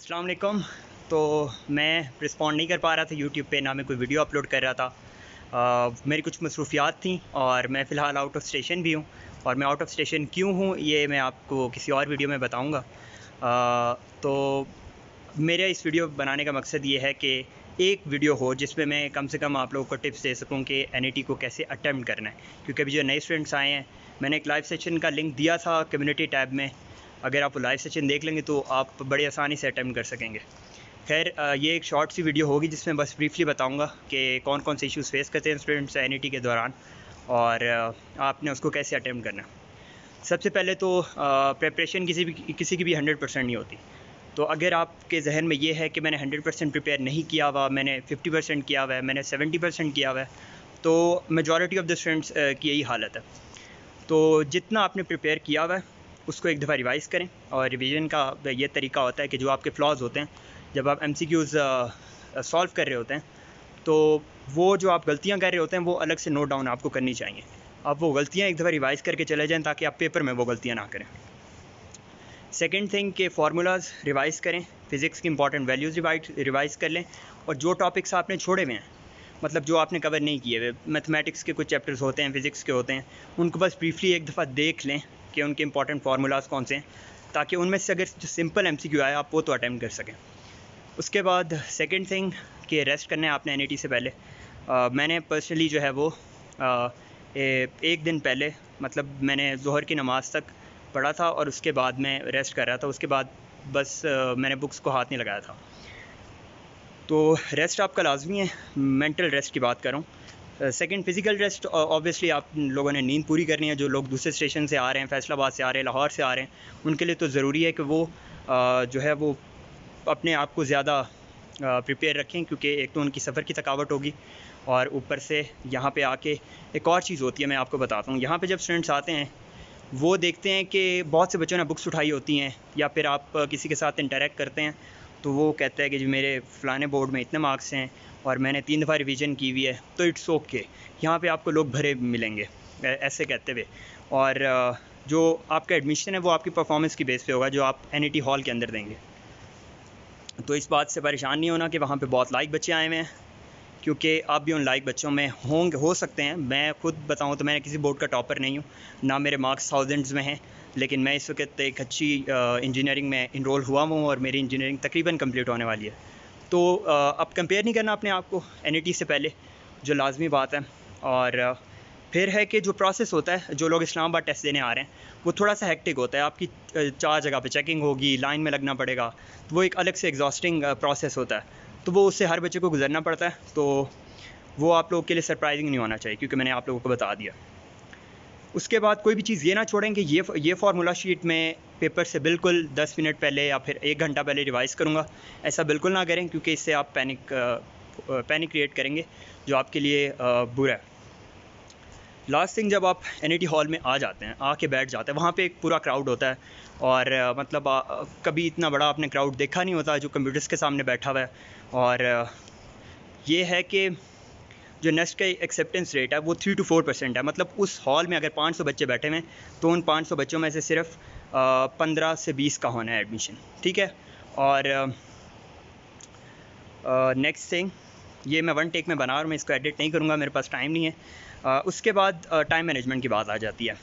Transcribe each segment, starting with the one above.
अस्सलाम वालेकुम। तो मैं रिस्पॉन्ड नहीं कर पा रहा था यूट्यूब पे, ना मैं कोई वीडियो अपलोड कर रहा था। मेरी कुछ मसरूफियात थी और मैं फ़िलहाल आउट ऑफ स्टेशन भी हूँ। और मैं आउट ऑफ स्टेशन क्यों हूँ ये मैं आपको किसी और वीडियो में बताऊँगा। तो मेरा इस वीडियो बनाने का मकसद ये है कि एक वीडियो हो जिसमें मैं कम से कम आप लोगों को टिप्स दे सकूं कि एनईटी को कैसे अटेम्प्ट करना है, क्योंकि अभी जो नए स्टूडेंट्स आए हैं, मैंने एक लाइव सेशन का लिंक दिया था कम्युनिटी टैब में। अगर आप लाइव सेशन देख लेंगे तो आप बड़ी आसानी से अटेम्प्ट कर सकेंगे। खैर, ये एक शॉर्ट सी वीडियो होगी जिसमें बस ब्रीफली बताऊंगा कि कौन कौन से इश्यूज़ फेस करते हैं स्टूडेंट्स एनईटी के दौरान और आपने उसको कैसे अटेम्प्ट करना है। सबसे पहले तो प्रिपरेशन किसी की भी 100% नहीं होती। तो अगर आपके जहन में ये है कि मैंने 100% प्रिपेयर नहीं किया हुआ, मैंने 50% किया हुआ है, मैंने 70% किया हुआ है, तो मेजॉरिटी ऑफ द स्टूडेंट्स की यही हालत है। तो जितना आपने प्रिपेयर किया हुआ है उसको एक दफ़ा रिवाइज़ करें। और रिवीजन का ये तरीका होता है कि जो आपके फ्लॉज होते हैं, जब आप एमसीक्यूज़ सॉल्व कर रहे होते हैं, तो वो जो आप गलतियाँ कर रहे होते हैं वो अलग से नोट डाउन आपको करनी चाहिए। आप वो गलतियाँ एक दफ़ा रिवाइज़ करके चले जाएँ ताकि आप पेपर में वो गलतियाँ ना करें। सेकेंड थिंग के फार्मूलाज रिवाइज़ करें, फ़िज़िक्स की इंपॉर्टेंट वैल्यूज़ रिवाइज़ कर लें। और जो टॉपिक्स आपने छोड़े हुए हैं, मतलब जो आपने कवर नहीं किए हुए, मैथमेटिक्स के कुछ चैप्टर्स होते हैं, फ़िज़िक्स के होते हैं, उनको बस ब्रीफली एक दफ़ा देख लें कि उनके इंपॉर्टेंट फार्मूलाज कौन से हैं, ताकि उनमें से अगर जो सिंपल एमसीक्यू आए आप वो तो अटेम्प्ट कर सकें। उसके बाद सेकेंड थिंग कि रेस्ट करना है आपने एनईटी से पहले। मैंने पर्सनली जो है वो एक दिन पहले, मतलब मैंने ज़ोहर की नमाज़ तक पढ़ा था और उसके बाद मैं रेस्ट कर रहा था। उसके बाद बस मैंने बुक्स को हाथ नहीं लगाया था। तो रेस्ट आपका लाजमी है। मेंटल रेस्ट की बात कर रहा हूँ। सेकंड, फ़िज़िकल रेस्ट ऑब्वियसली आप लोगों ने नींद पूरी करनी है। जो लोग दूसरे स्टेशन से आ रहे हैं, फैसलाबाद से आ रहे हैं, लाहौर से आ रहे हैं, उनके लिए तो ज़रूरी है कि वो जो है वो अपने आप को ज़्यादा प्रिपेयर रखें, क्योंकि एक तो उनकी सफ़र की थकावट होगी और ऊपर से यहाँ पे आके एक और चीज़ होती है, मैं आपको बताता हूँ। यहाँ पे जब स्टूडेंट्स आते हैं वो देखते हैं कि बहुत से बच्चों ने बुक्स उठाई होती हैं, या फिर आप किसी के साथ इंटरेक्ट करते हैं तो वो कहता है कि जी मेरे फ़लाने बोर्ड में इतने मार्क्स हैं और मैंने 3 दफ़ा रिवीजन की हुई है, तो इट्स ओके। यहाँ पे आपको लोग भरे मिलेंगे ऐसे कहते हुए। और जो आपका एडमिशन है वो आपकी परफॉर्मेंस की बेस पे होगा, जो आप एनईटी हॉल के अंदर देंगे। तो इस बात से परेशान नहीं होना कि वहाँ पे बहुत लाइक बच्चे आए हुए हैं, क्योंकि आप भी उन लाइक बच्चों में हो सकते हैं। मैं खुद बताऊं तो मैं किसी बोर्ड का टॉपर नहीं हूं, ना मेरे मार्क्स थाउजेंड्स में हैं, लेकिन मैं इस वक्त एक अच्छी इंजीनियरिंग में इनरोल हुआ हूं और मेरी इंजीनियरिंग तकरीबन कंप्लीट होने वाली है। तो अब कंपेयर नहीं करना अपने आप को एनईटी से पहले, जो लाजमी बात है। और फिर है कि जो प्रोसेस होता है, जो लोग इस्लामाबाद टेस्ट देने आ रहे हैं वो थोड़ा सा हेक्टिक होता है। आपकी 4 जगह पे चेकिंग होगी, लाइन में लगना पड़ेगा, तो वो एक अलग से एग्जॉस्टिंग प्रोसेस होता है। तो वो उससे हर बच्चे को गुजरना पड़ता है। तो वो आप लोगों के लिए सरप्राइजिंग नहीं होना चाहिए, क्योंकि मैंने आप लोगों को बता दिया। उसके बाद कोई भी चीज़ ये ना छोड़ें कि ये फार्मूला शीट में पेपर से बिल्कुल 10 मिनट पहले या फिर 1 घंटा पहले रिवाइज़ करूँगा, ऐसा बिल्कुल ना करें, क्योंकि इससे आप पैनिक क्रिएट करेंगे, जो आपके लिए बुरा है। लास्ट थिंग, जब आप एनईटी हॉल में आ जाते हैं, आके बैठ जाते हैं, वहाँ पे एक पूरा क्राउड होता है और मतलब कभी इतना बड़ा आपने क्राउड देखा नहीं होता जो कंप्यूटर्स के सामने बैठा हुआ है। और ये है कि जो नेक्स्ट का एक्सेप्टेंस रेट है वो 3 to 4% है। मतलब उस हॉल में अगर 500 बच्चे बैठे हुए हैं तो उन 500 बच्चों में से सिर्फ 15 से 20 का होना है एडमिशन, ठीक है। और नेक्स्ट थिंग, ये मैं वन टेक में बना रहा हूँ, मैं इसको एडिट नहीं करूँगा, मेरे पास टाइम नहीं है। उसके बाद टाइम मैनेजमेंट की बात आ जाती है।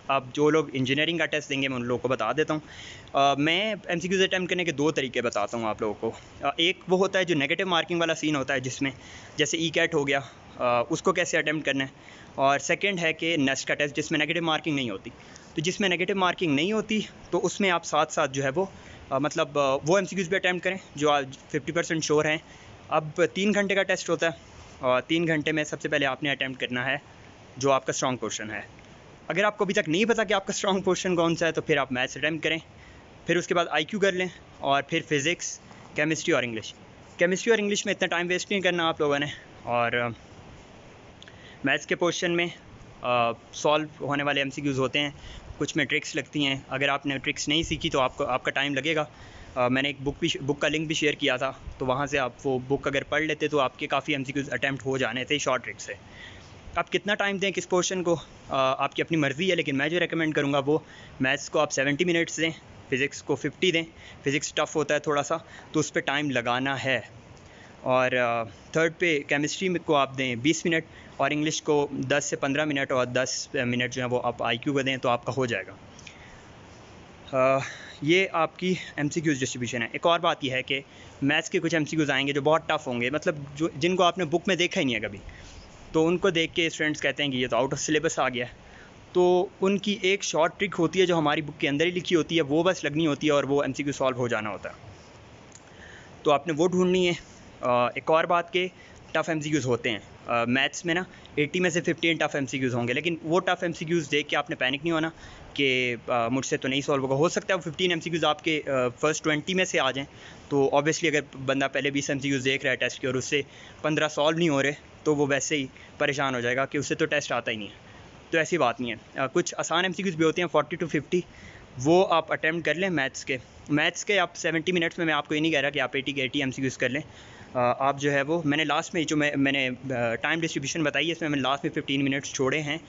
अब जो लोग इंजीनियरिंग का टेस्ट देंगे मैं उन लोगों को बता देता हूँ। मैं एमसीक्यूज़ अटैम्प्ट करने के 2 तरीके बताता हूँ आप लोगों को। एक वो होता है जो नेगेटिव मार्किंग वाला सीन होता है, जिसमें जैसे ई कैट हो गया, उसको कैसे अटैम्प्ट करना है। और सेकंड है कि नेस्ट का टेस्ट, जिसमें नेगेटिव मार्किंग नहीं होती। तो जिसमें नेगेटिव मार्किंग नहीं होती तो उसमें आप साथ साथ जो है वो मतलब वो एमसीक्यूज़ भी अटैम्प्ट करें जो आज 50% श्योर हैं। अब 3 घंटे का टेस्ट होता है और 3 घंटे में सबसे पहले आपने अटैम्प्ट करना है जो आपका स्ट्रॉन्ग पोर्शन है। अगर आपको अभी तक नहीं पता कि आपका स्ट्रॉन्ग पोर्शन कौन सा है तो फिर आप मैथ्स अटैम्प्ट करें, फिर उसके बाद आईक्यू कर लें, और फिर फ़िज़िक्स, केमिस्ट्री और इंग्लिश। केमिस्ट्री और इंग्लिश में इतना टाइम वेस्ट नहीं करना आप लोगों ने। और मैथ्स के पोर्शन में सॉल्व होने वाले एमसीक्यूज़ होते हैं, कुछ में ट्रिक्स लगती हैं। अगर आपने ट्रिक्स नहीं सीखी तो आपका टाइम लगेगा। मैंने एक बुक का लिंक भी शेयर किया था, तो वहाँ से आप वो बुक अगर पढ़ लेते तो आपके काफ़ी एमसीक्यूज़ अटैम्प्ट हो जाने थे शॉर्ट ट्रिक से। आप कितना टाइम दें किस पोर्शन को आपकी अपनी मर्ज़ी है, लेकिन मैं जो रेकमेंड करूँगा वो मैथ्स को आप 70 मिनट्स दें फ़िज़िक्स को 50 दें, फ़िज़िक्स टफ़ होता है थोड़ा सा तो उस पर टाइम लगाना है। और थर्ड पे केमिस्ट्री को आप दें 20 मिनट और इंग्लिश को 10 से 15 मिनट और 10 मिनट जो है वो आप IQ को दें तो आपका हो जाएगा। ये आपकी MCQs डिस्ट्रीब्यूशन है। एक और बात यह है कि मैथ्स के कुछ MCQs आएंगे जो बहुत टफ़ होंगे, मतलब जो जिनको आपने बुक में देखा ही नहीं है कभी, तो उनको देख के स्टूडेंट्स कहते हैं कि ये तो आउट ऑफ सिलेबस आ गया है। तो उनकी एक शॉर्ट ट्रिक होती है जो हमारी बुक के अंदर ही लिखी होती है, वो बस लगनी होती है और वो MCQ सॉल्व हो जाना होता है, तो आपने वो ढूंढनी है। एक और बात के टफ़ MCQs होते हैं मैथ्स में ना, 80 में से 15 टफ़ MCQs होंगे, लेकिन वो टफ़ MCQs देख के आपने पैनिक नहीं होना कि मुझसे तो नहीं सॉल्व होगा। हो सकता है वो 15 MCQs आपके फर्स्ट 20 में से आ जाएं, तो ऑब्वियसली अगर बंदा पहले 20 MCQs देख रहा है टेस्ट के और उससे 15 सॉल्व नहीं हो रहे तो वो वैसे ही परेशान हो जाएगा कि उससे तो टेस्ट आता ही नहीं है। तो ऐसी बात नहीं है। कुछ आसान MCQs भी होते हैं 40 to 50, वो आप अटैम्प्ट कर लें। मैथ्स के आप 70 मिनट्स में, मैं आपको ये नहीं कह रहा कि आप 80 के 80 MCQs कर लें। आप जो है वो मैंने लास्ट में जो मैंने टाइम डिस्ट्रीब्यूशन बताई है, इसमें मैंने लास्ट में 15 मिनट्स छोड़े हैं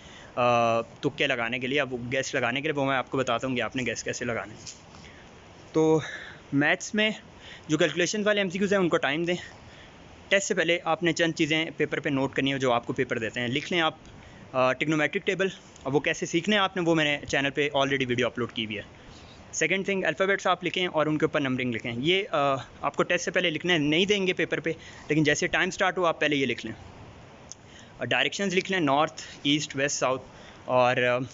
तुक्के लगाने के लिए, अब गैस लगाने के लिए, वो मैं आपको बताता हूँ कि आपने गैस कैसे लगाना है। तो मैथ्स में जो कैलकुलेशन वाले MCQs हैं उनको टाइम दें। टेस्ट से पहले आपने चंद चीज़ें पेपर पे नोट करनी है जो आपको पेपर देते हैं। लिख लें आप ट्रिग्नोमेट्रिक टेबल, और वो कैसे सीखने हैं आपने, वो मैंने चैनल पे ऑलरेडी वीडियो अपलोड की हुई है। सेकंड थिंग, अल्फ़ाबेट्स आप लिखें और उनके ऊपर नंबरिंग लिखें। ये आपको टेस्ट से पहले लिखने नहीं देंगे पेपर पे, लेकिन जैसे टाइम स्टार्ट हो आप पहले ये लिख लें। डायरेक्शंस लिख लें, नॉर्थ, ईस्ट, वेस्ट, साउथ, और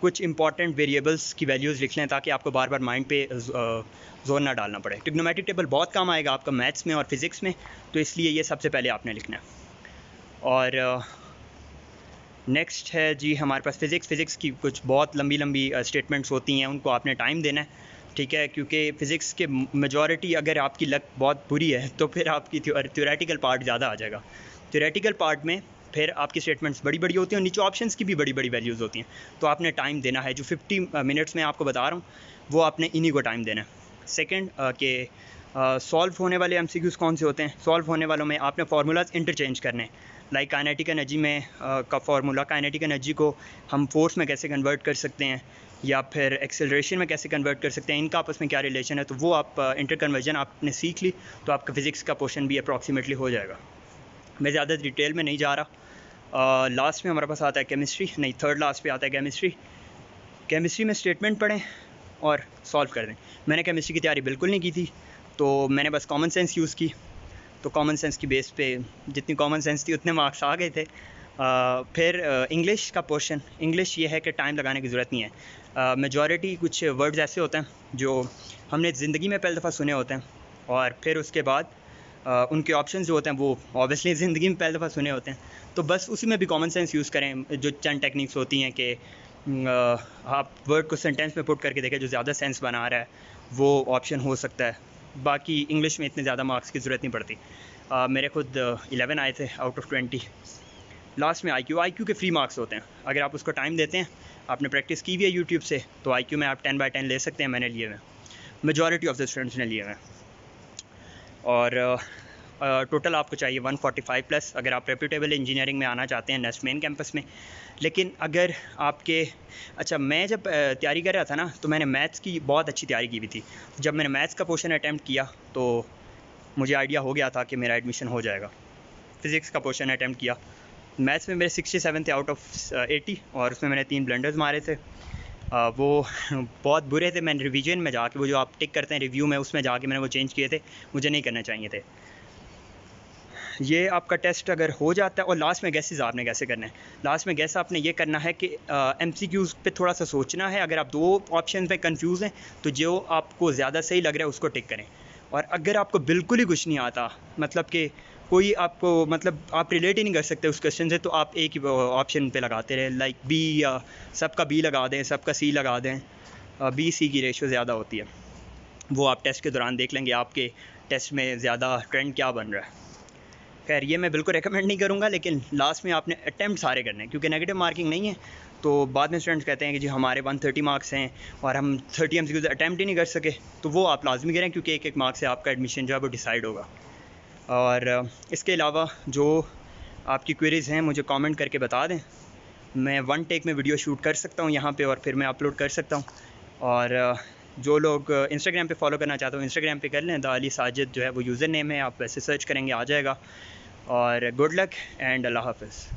कुछ इंपॉर्टेंट वेरिएबल्स की वैल्यूज़ लिख लें ताकि आपको बार बार माइंड पे जोर ना डालना पड़े। ट्रिग्नोमेट्रिक टेबल बहुत काम आएगा आपका मैथ्स में और फिज़िक्स में, तो इसलिए ये सबसे पहले आपने लिखना है। और नेक्स्ट है जी हमारे पास फ़िज़िक्स की कुछ बहुत लंबी स्टेटमेंट्स होती हैं, उनको आपने टाइम देना है, ठीक है, क्योंकि फ़िज़िक्स के मेजॉरिटी, अगर आपकी लक बहुत बुरी है तो फिर आपकी थ्योरेटिकल पार्ट ज़्यादा आ जाएगा। थ्योरेटिकल पार्ट में फिर आपकी स्टेटमेंट्स बड़ी बड़ी होती हैं और नीचे ऑप्शंस की भी बड़ी बड़ी वैल्यूज़ होती हैं, तो आपने टाइम देना है। जो 50 मिनट्स में आपको बता रहा हूँ वो आपने इन्हीं को टाइम देना है। सेकेंड के सॉल्व होने वाले MCQs कौन से होते हैं? सॉल्व होने वालों में आपने फार्मूलाज इंटरचेंज करने हैं, लाइक काइनेटिक एनर्जी में का फार्मूला, काइनेटिक एनर्जी को हम फोर्स में कैसे कन्वर्ट कर सकते हैं या फिर एक्सेलरेशन में कैसे कन्वर्ट कर सकते हैं, इनका आपस में क्या रिलेशन है, तो वो आप इंटर कन्वर्जन आपने सीख ली तो आपका फ़िज़िक्स का पोर्शन भी अप्रॉक्सीमेटली हो जाएगा। मैं ज़्यादा डिटेल में नहीं जा रहा। लास्ट में हमारे पास आता है केमिस्ट्री, नहीं थर्ड लास्ट पे आता है केमिस्ट्री। केमिस्ट्री में स्टेटमेंट पढ़ें और सॉल्व कर दें। मैंने केमिस्ट्री की तैयारी बिल्कुल नहीं की थी, तो मैंने बस कॉमन सेंस यूज़ की, तो कॉमन सेंस की बेस पे जितनी कॉमन सेंस थी उतने मार्क्स आ गए थे। फिर इंग्लिश का पोर्शन, इंग्लिश ये है कि टाइम लगाने की ज़रूरत नहीं है। मेजॉरिटी कुछ वर्ड्स ऐसे होते हैं जो हमने ज़िंदगी में पहली दफ़ा सुने होते हैं, और फिर उसके बाद उनके ऑप्शन जो होते हैं वो ऑब्वियसली ज़िंदगी में पहली दफ़ा सुने होते हैं, तो बस उसी में भी कॉमन सेंस यूज़ करें। जो चंद टेक्निक्स होती हैं कि आप वर्ड को सेंटेंस में पुट करके देखें, जो ज़्यादा सेंस बना रहा है वो ऑप्शन हो सकता है। बाकी इंग्लिश में इतने ज़्यादा मार्क्स की ज़रूरत नहीं पड़ती। मेरे खुद 11 आए थे आउट ऑफ 20। लास्ट में IQ के फ्री मार्क्स होते हैं, अगर आप उसको टाइम देते हैं, आपने प्रैक्टिस की हुई है यूट्यूब से, तो IQ में आप 10/10 ले सकते हैं। मैंने लिए हुए, मेजॉरिटी ऑफ द स्टूडेंट्स ने लिए हुए। और टोटल आपको चाहिए 145 प्लस अगर आप रेप्यूटेबल इंजीनियरिंग में आना चाहते हैं नेस्ट मेन कैंपस में। लेकिन अगर आपके मैं जब तैयारी कर रहा था ना, तो मैंने मैथ्स की बहुत अच्छी तैयारी की हुई थी। जब मैंने मैथ्स का पोर्शन अटैम्प्ट किया तो मुझे आइडिया हो गया था कि मेरा एडमिशन हो जाएगा। फ़िज़िक्स का पोर्शन अटैम्प्ट किया, मैथ्स में मेरे 67 थे आउट ऑफ 80, और उसमें मैंने 3 ब्लंडर्स मारे थे। वो बहुत बुरे थे। मैंने रिवीजन में जाके, वो जो आप टिक करते हैं रिव्यू में, उसमें जाके मैंने वो चेंज किए थे, मुझे नहीं करने चाहिए थे। ये आपका टेस्ट अगर हो जाता है, और लास्ट में गैसेस आपने कैसे करना है, लास्ट में गैस आपने ये करना है कि MCQs पे थोड़ा सा सोचना है। अगर आप 2 ऑप्शन पे कंफ्यूज हैं तो जो आपको ज़्यादा सही लग रहा है उसको टिक करें। और अगर आपको बिल्कुल ही कुछ नहीं आता, मतलब कि कोई आपको, मतलब आप रिलेट ही नहीं कर सकते उस क्वेश्चन से, तो आप एक ही ऑप्शन पे लगाते रहे, लाइक B, या सबका B लगा दें, सबका C लगा दें। B-C की रेशो ज़्यादा होती है, वो आप टेस्ट के दौरान देख लेंगे आपके टेस्ट में ज़्यादा ट्रेंड क्या बन रहा है। खैर ये मैं बिल्कुल रेकमेंड नहीं करूँगा, लेकिन लास्ट में आपने अटैम्प्ट सारे करने हैं, क्योंकि नेगेटिव मार्किंग नहीं है। तो बाद में स्टूडेंट्स कहते हैं कि जी हमारे 130 मार्क्स हैं और हम 30 MCQs अटैम्प्ट ही नहीं कर सके, तो वो आप लाजमी करें, क्योंकि एक एक मार्क्स से आपका एडमिशन जो है वो डिसाइड होगा। और इसके अलावा जो आपकी क्वेरीज़ हैं मुझे कमेंट करके बता दें, मैं 1 टेक में वीडियो शूट कर सकता हूँ यहाँ पे, और फिर मैं अपलोड कर सकता हूँ। और जो लोग इंस्टाग्राम पे फॉलो करना चाहते हो इंस्टाग्राम पे कर लें, द अली साजिद जो है वो यूज़र नेम है, आप वैसे सर्च करेंगे आ जाएगा। और गुड लक एंड अल्लाह हाफ़िज़।